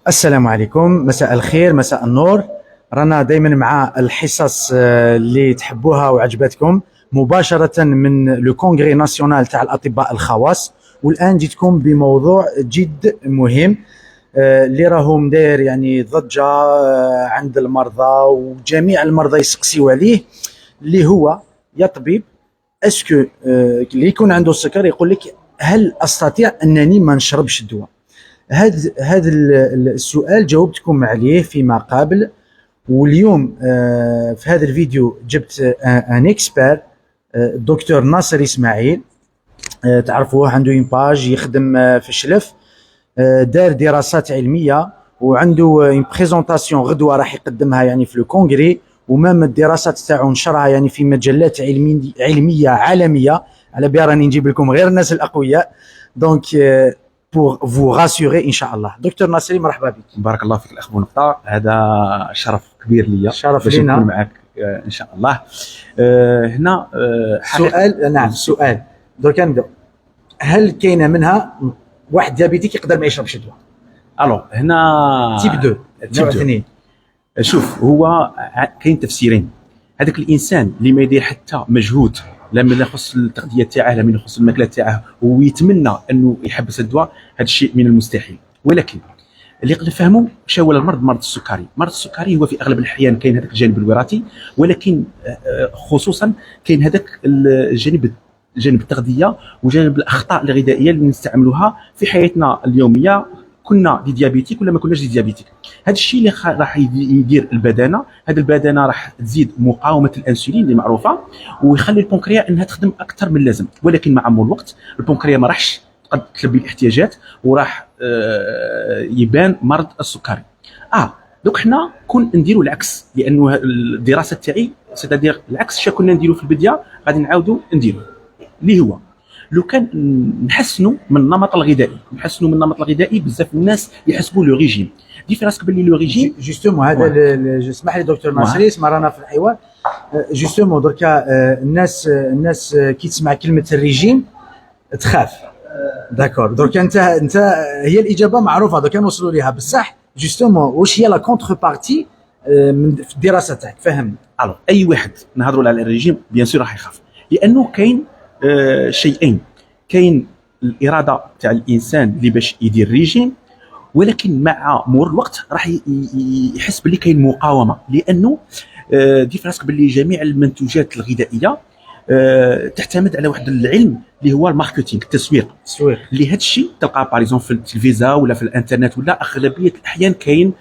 السلام عليكم، مساء الخير، مساء النور. رانا دايما مع الحصص اللي تحبوها وعجبتكم مباشرة من لو كونغري ناسيونال تاع الأطباء الخواص. والآن جيتكم بموضوع جد مهم اللي راهو مداير يعني ضجة عند المرضى، وجميع المرضى يسقسيو عليه، اللي هو يا طبيب اسكو اللي يكون عنده السكر يقول لك هل استطيع انني ما نشربش الدواء؟ هذا السؤال جاوبتكم عليه فيما قبل، واليوم في هذا الفيديو جبت ان اكسبير، الدكتور ناصر اسماعيل. تعرفوه، عنده اون باج يخدم في الشلف، دار دراسات علميه، وعنده اون بريزونطاسيون غدوه راح يقدمها يعني في لو كونغري، ومام الدراسات تاعو نشرها يعني في مجلات علميه عالميه. على بالي راني نجيب لكم غير الناس الاقوياء. دونك pour vous rassurer ان شاء الله. دكتور ناصري، مرحبا بك. بارك الله فيك الاخ بونقطة، هذا شرف كبير ليا، شرف باش لينا نكون معك ان شاء الله. هنا سؤال، نعم سؤال، درك نبداو. هل كاينه منها واحد ديابيتيك يقدر ما يشربش الدواء؟ الو هنا تيب 2 نوع 2. شوف، هو كاين تفسيرين. هذاك الانسان اللي ما يدير حتى مجهود، لا من يخص التغذيه تاعه لا من يخص الماكله تاعه، ويتمنى انه يحبس الدواء، هذا الشيء من المستحيل. ولكن اللي يقدر نفهموا شو هو المرض، مرض السكري. مرض السكري هو في اغلب الاحيان كاين هذاك الجانب الوراثي، ولكن خصوصا كاين هذاك الجانب التغذيه وجانب الاخطاء الغذائيه اللي نستعملوها في حياتنا اليوميه. كنا دي ديابيتيك ولا ما كناش دي ديابيتيك، هذا الشيء اللي راح يدير البدانه. هذه البدانه راح تزيد مقاومه الانسولين اللي معروفه، ويخلي البنكرياس انها تخدم اكثر من اللازم. ولكن مع مرور الوقت البنكرياس ما راحش قد تلبي الاحتياجات، وراح يبان مرض السكري. دوك حنا كون نديروا العكس، لانه الدراسه تاعي سيتادير العكس شا كنا نديروا في البدايه غادي نعاودوا نديروا، اللي هو لو كان نحسنوا من النمط الغذائي. بزاف الناس يحسبوا لو ريجيم. دي في راسك باللي لو ريجيم جوستومون هذا اسمح لي دكتور ناصري، اسمع رانا في الحوار. جوستومون دركا الناس كي تسمع كلمه الريجيم تخاف. داكور، درك انت هي الاجابه معروفه، درك نوصلوا ليها بصح. جوستومون واش هي لا كونتر بارتي من الدراسه تاعك؟ فهمني. الو اي واحد نهضروا على الريجيم بيان سور راح يخاف، لانه كاين شيئين. كاين الاراده تاع الانسان اللي باش يدير ريجيم، ولكن مع مرور الوقت راح يحس باللي كاين مقاومه، لانه دي فراسك باللي جميع المنتوجات الغذائيه تعتمد على واحد العلم اللي هو الماركتينغ، التسويق. اللي هذا الشيء تلقاه باريزون في التلفزه ولا في الانترنت، ولا اغلبيه الاحيان كاين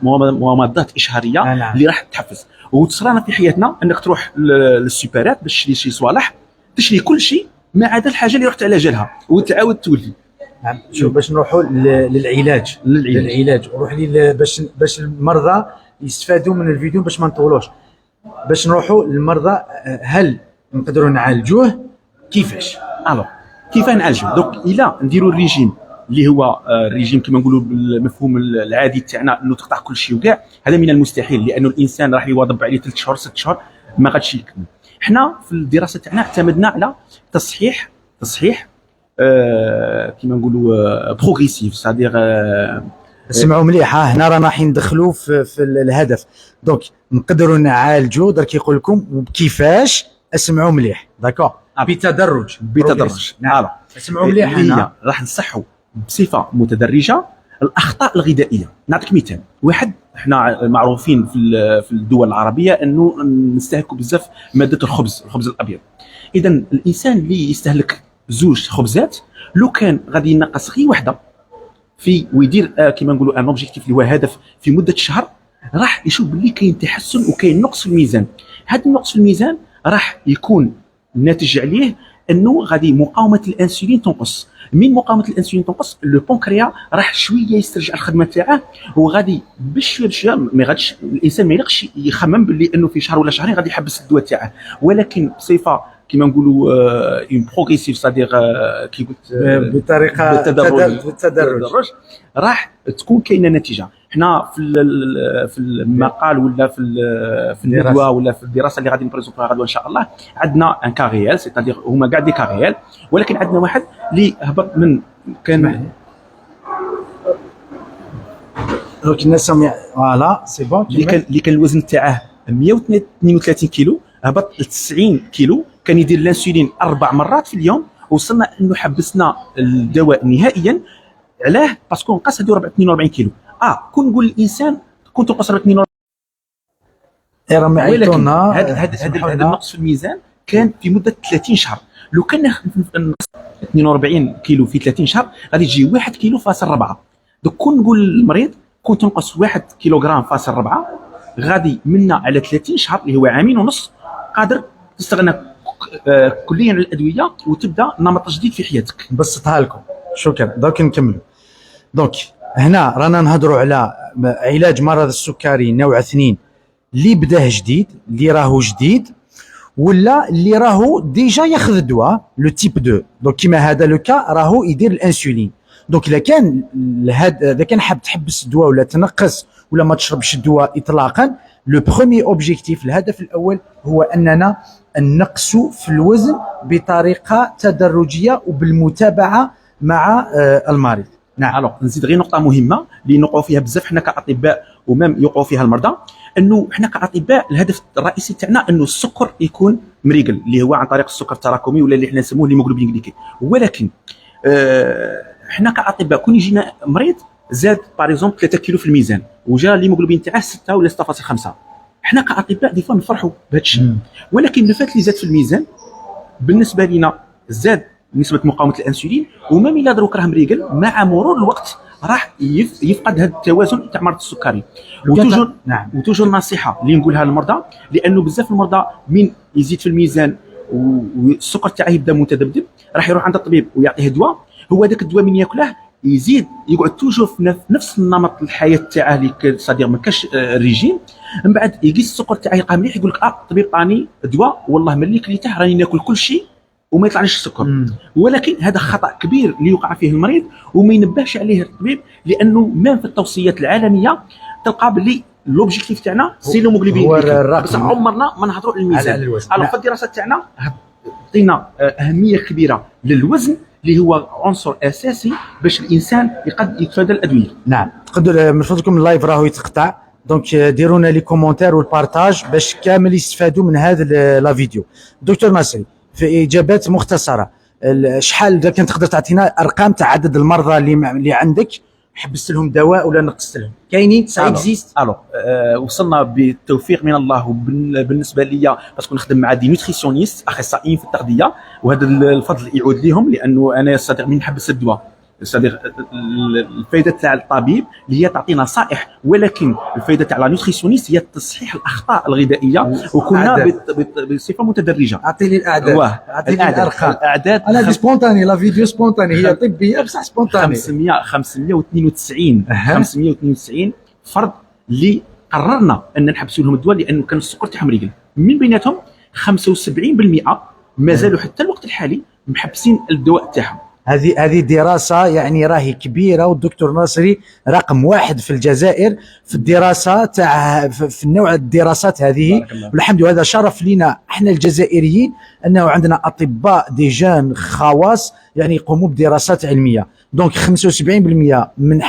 مضادات اشهاريه اللي راح تحفز. وتصرانا في حياتنا انك تروح للسوبرات باش تشري شي صوالح، تشري كل شيء ما عدا الحاجه اللي رحت على جالها، وتعاود تولي. نعم، شوف باش نروحوا للعلاج ونروح باش المرضى يستفادوا من الفيديو، باش ما نطولوش، باش نروحوا للمرضى. هل نقدروا نعالجوه؟ كيفاش؟ كيف نعالجوه؟ دوك الى نديروا الريجيم اللي هو الريجيم كما نقولوا بالمفهوم العادي تاعنا، انه تقطع كل شيء وكاع، هذا من المستحيل، لانه الانسان راح يواظب عليه 3 شهور 6 شهور ما غاديش يكمل. حنا في الدراسه تاعنا اعتمدنا على تصحيح كما نقولوا بروغريسيف، سادير اسمعوا مليح. هنا رانا راح ندخلوا في الهدف. دونك نقدروا نعالجوا، درك يقول لكم كيفاش. اسمعوا مليح، داكور، بتدرج. نعم، اسمعوا مليح. هنا راح نصحوا بصفه متدرجه الاخطاء الغذائيه. نعطيك مثال واحد. احنا معروفين في الدول العربيه انه نستهلكوا بزاف ماده الخبز الابيض. اذا الانسان اللي يستهلك 2 خبزات، لو كان غادي ينقص غير وحده ويدير كما نقولوا ان اوبجيكتيف اللي هو هدف في مده شهر، راح يشوف باللي كاين تحسن وكاين نقص في الميزان. هذا النقص في الميزان راح يكون ناتج عليه انه غادي مقاومه الانسولين تنقص. من مقاومه الانسولين تنقص، لو بنكرياس راح شويه يسترجع الخدمه تاعه، وغادي بشويه ما غاديش الانسان ما يلقش يخمم باللي انه في شهر ولا شهرين غادي يحبس الدواء تاعه، ولكن بصفه كما نقولوا اون بروغريسيف، صديق كي قلت بطريقه بالتدرج راح تكون كاينه نتيجه. حنا في المقال ولا في الندوه ولا في الدراسه اللي غادي نبريزونطوها غدوه ان شاء الله، عندنا ان كاريال، سيتادير هما كاع دي كاريال، ولكن عندنا واحد اللي هبط من كان دونك الناس فوالا سي بون. اللي كان الوزن تاعه 132 كيلو هبط ل 90 كيلو، كان يدير الانسولين 4 مرات في اليوم. وصلنا انه حبسنا الدواء نهائيا. علاه؟ باسكو نقص هذو 42 كيلو. كون نقول الانسان كنت نقص 42، راهم ولكن يعيطونا. هذا النقص في الميزان كان في مده 30 شهر. لو كان نقص 42 كيلو في 30 شهر غادي يجي 1 كيلو فاصل 4. دوك كون نقول للمريض كنت تنقص 1 كيلوغرام فاصل 4، غادي منا على 30 شهر اللي هو عامين ونص قادر تستغنى كليا عن الادويه وتبدا نمط جديد في حياتك. نبسطها لكم. شكرا. دوك نكملوا. دونك هنا رانا نهضروا على علاج مرض السكري نوع 2 اللي بداه جديد، اللي راهو جديد، ولا اللي راهو ديجا ياخذ الدواء لو تيب 2. دونك كيما هذا لو كا راهو يدير الانسولين. دونك اذا كان حاب تحبس الدواء ولا تنقص ولا ما تشربش الدواء اطلاقا، لو بروميي اوبجيكتيف، الهدف الاول هو اننا نقصوا في الوزن بطريقه تدرجيه وبالمتابعه مع المريض. نعم. الوغ نزيد غير نقطه مهمه اللي نوقعوا فيها بزاف حنا كاطباء ومام يوقعوا فيها المرضى، انه حنا كاطباء الهدف الرئيسي تاعنا انه السكر يكون مريقل، اللي هو عن طريق السكر التراكمي ولا اللي حنا نسموه الهيموغلوبين جليكي. ولكن حنا كاطباء كون يجينا مريض زاد باريزومبل 3 كيلو في الميزان وجا الهيموغلوبين تاعه 6 ولا 6.5، حنا كاطباء دي فوا نفرحوا بهذا الشيء. ولكن الفات اللي زاد في الميزان بالنسبه لنا زاد نسبه مقاومه الانسولين، وما الا دروك راه مريقل مع مرور الوقت راح يفقد هذا التوازن تاع مرض السكري. وتوجور نعم، وتوجور نصيحه اللي نقولها للمرضى، لانه بزاف المرضى من يزيد في الميزان والسكر تاعه يبدا متذبذب راح يروح عند الطبيب ويعطيه دواء، هو ذاك الدواء من ياكله يزيد يقعد توجور في نفس النمط الحياه تاعه اللي صديق ما كاش الريجيم. من بعد يقيس السكر تاعه يلقاه مليح يقول لك الطبيب عطاني دواء والله ملي كليته راني ناكل كل شيء وما يطلعليش السكر. ولكن هذا خطا كبير اللي يوقع فيه المريض وما ينبهش عليه الطبيب، لانه ما في التوصيات العالميه تلقى باللي لوبجيكتيف تاعنا سي لوموغلوبين، بس عمرنا ما نهضروا على الميزان. الوغ في الدراسات تاعنا عطينا اهميه كبيره للوزن اللي هو عنصر اساسي باش الانسان يقدر يتفادى الادويه. نعم. تقدروا من فضلكم اللايف راهو يتقطع، دونك ديروا لنا لي كومونتير والبارتاج باش كامل يستفادوا من هذا لا فيديو. دكتور ناصري في اجابات مختصره، شحال اذا كان تقدر تعطينا ارقام تاع عدد المرضى اللي عندك حبست لهم دواء ولا نقصت لهم؟ كاينين سا اكزيست؟ وصلنا بالتوفيق من الله، وبالنسبه لي باسكو نخدم مع دي نوتريسيونيست اخصائيين في التغذيه، وهذا الفضل يعود لهم لانه انا صديق من نحبس الدواء. صديق الفائده تاع الطبيب اللي هي تعطي نصائح، ولكن الفائده تاع لا نوتريسيونيست هي تصحيح الاخطاء الغذائيه، وكنا بصفه متدرجه. اعطيني الاعداد، اعطيني الارقام. الاعداد انا دي سبونتاني، لا فيديو سبونتاني، هي طبيه بصح سبونتاني. 592 فرد اللي قررنا ان نحبسوا لهم الدواء لانه كان السكر تاعهم ريقل. من بيناتهم 75% ما زالوا حتى الوقت الحالي محبسين الدواء تاعهم. هذه دراسه يعني راهي كبيره، والدكتور ناصري رقم 1 في الجزائر في الدراسه تاع في النوع الدراسات هذه، والحمد لله. هذا شرف لنا احنا الجزائريين انه عندنا اطباء دي جان خواص يعني يقوموا بدراسات علميه. دونك 75% من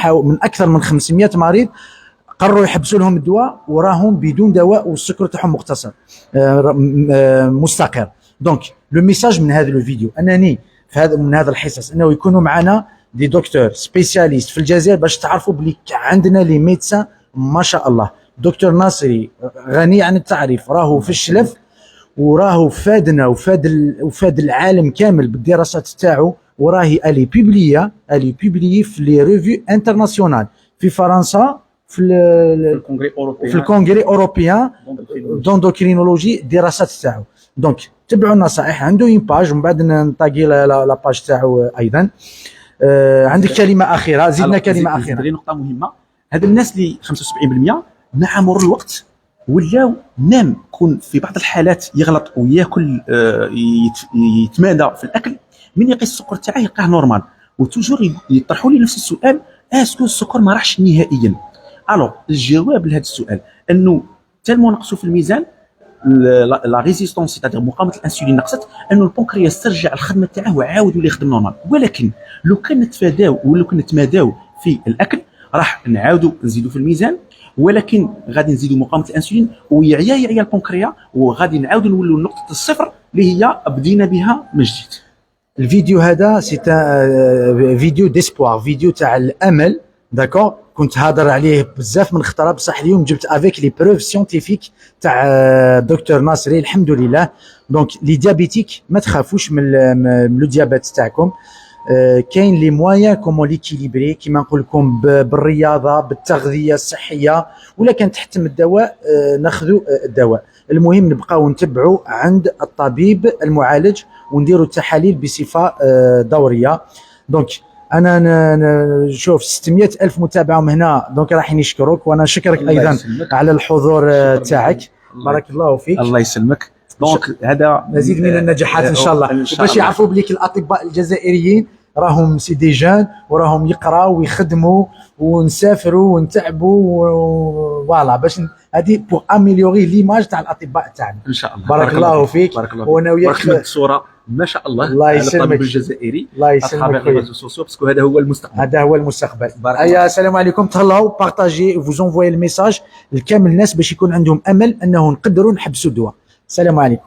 اكثر من 500 مريض قرروا يحبسوا لهم الدواء وراهم بدون دواء والسكر تاعهم مختصر مستقر. دونك لو ميساج من هذا الفيديو انني من هذا الحصص انه يكونوا معنا دي دكتور سبيسياليست في الجزائر باش تعرفوا بلي عندنا لي ميدسان ما شاء الله. دكتور ناصري غني عن التعريف، راهو في الشلف وراهو فادنا وفاد العالم كامل بالدراسات تاعو، وراهي الي بيبليي في لي ريفيو انترناسيونال في فرنسا في الكونغري اوروبيان دوندوكرينولوجي دراسات تاعو. دونك تبعوا النصائح، عنده اون باج ومن بعد نطاقي لا باج تاعو ايضا. عندك كلمه اخيره؟ زدنا كلمه اخيره. هذه نقطه مهمه. هاد الناس اللي 75% مع مرور الوقت ولاو نام كون في بعض الحالات يغلط وياكل يتمادى في الاكل، من يقيس السكر تاعه يلقاه نورمال، وتوجور يطرحوا لي نفس السؤال: اسكو السكر ما راحش نهائيا؟ الو الجواب لهذا السؤال انه تالمو نقصوا في الميزان، لا ريزيستونس تاع مقاومه الانسولين نقصت، انه البنكرياس ترجع الخدمه تاعه وعاود يولي يخدم نورمال. ولكن لو كان نتفاداو ولو كان نتماداو في الاكل راح نعاودوا نزيدوا في الميزان، ولكن غادي نزيدوا مقاومه الانسولين ويعيا البنكرياس، وغادي نعاودوا نولوا لنقطه الصفر اللي هي بدينا بها من جديد. الفيديو هذا سي فيديو ديسبوار، فيديو تاع الامل. داكور، كنت هادر عليه بزاف من خطره، بصح اليوم جبت افيك لي بروف سيونتيفيك تاع دكتور ناصري الحمد لله. دونك لي ديابيتيك ما تخافوش من لو ديابيت تاعكم. كاين لي مويان كومون ليكيليبري كيما نقول لكم بالرياضه بالتغذيه الصحيه، ولا كان تحتم الدواء ناخذوا الدواء. المهم نبقاو نتبعوا عند الطبيب المعالج ونديروا التحاليل بصفه دوريه. دونك انا نشوف 600 الف متابع من هنا، دونك راح نشكرك، وانا نشكرك ايضا على الحضور تاعك. بارك الله فيك. الله يسلمك. دونك هذا مزيد من النجاحات ان شاء الله، باش يعرفوا بليك الاطباء الجزائريين راهم سي دي جان وراهم يقراو ويخدموا ونسافروا ونتعبوا فوالا، باش هذه بور اميليوري ليماج تاع الاطباء تاعنا ان شاء الله. بارك الله فيك. وانا وياك الصوره ما شاء الله الله على يسلمك. الطبيب الجزائري. الله يسلمك. باسكو هذا هو المستقبل. هذا هو المستقبل. ايا السلام عليكم، تهلاو بارطاجي فوز انفوي الميساج لكامل الناس باش يكون عندهم امل انه نقدروا نحبسوا الدواء. السلام عليكم.